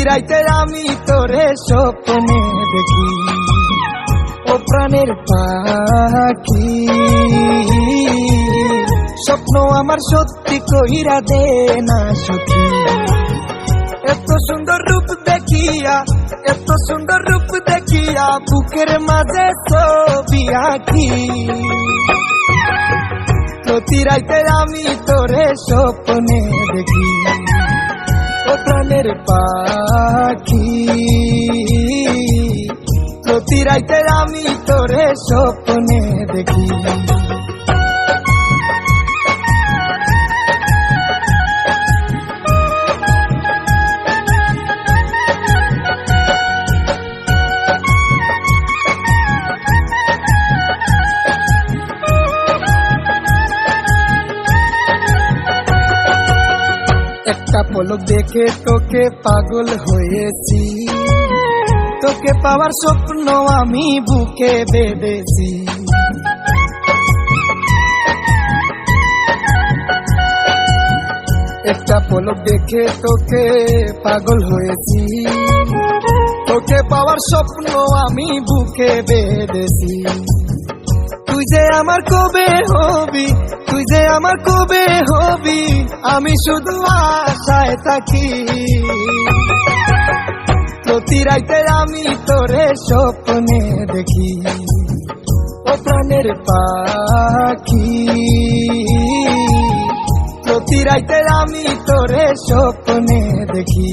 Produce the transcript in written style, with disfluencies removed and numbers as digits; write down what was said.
রাইতে আমি তোরে স্বপ্নে দেখি, ও প্রাণের পাখি। স্বপ্ন আমার সত্যি কইরা দে না সখী। এত সুন্দর রূপ দেখিয়া, এত সুন্দর রূপ দেখিয়া বুকের মাঝে ছবি আঁকি। প্রতি রাইতে আমি তোরে স্বপ্নে দেখি, ও প্রাণের পাখি। প্রতি রাইতে আমি তোরে স্বপ্নে দেখি। একটা পলক দেখে তোকে পাগল হয়েছি, তোকে পাওয়ার স্বপ্ন আমি বুকে বেঁধেছি। একটা পলক দেখে তোকে পাগল হয়েছি, তোকে পাওয়ার স্বপ্ন আমি বুকে বেঁধেছি। তুই যে আমার কবে হবি, তুই যে আমার কবে হবি, আমি শুধু আশায় থাকি। প্রতি রাইতে আমি তোরে স্বপ্নে দেখি, ও প্রাণের পাখি। প্রতি রাইতে আমি তোরে স্বপ্নে দেখি।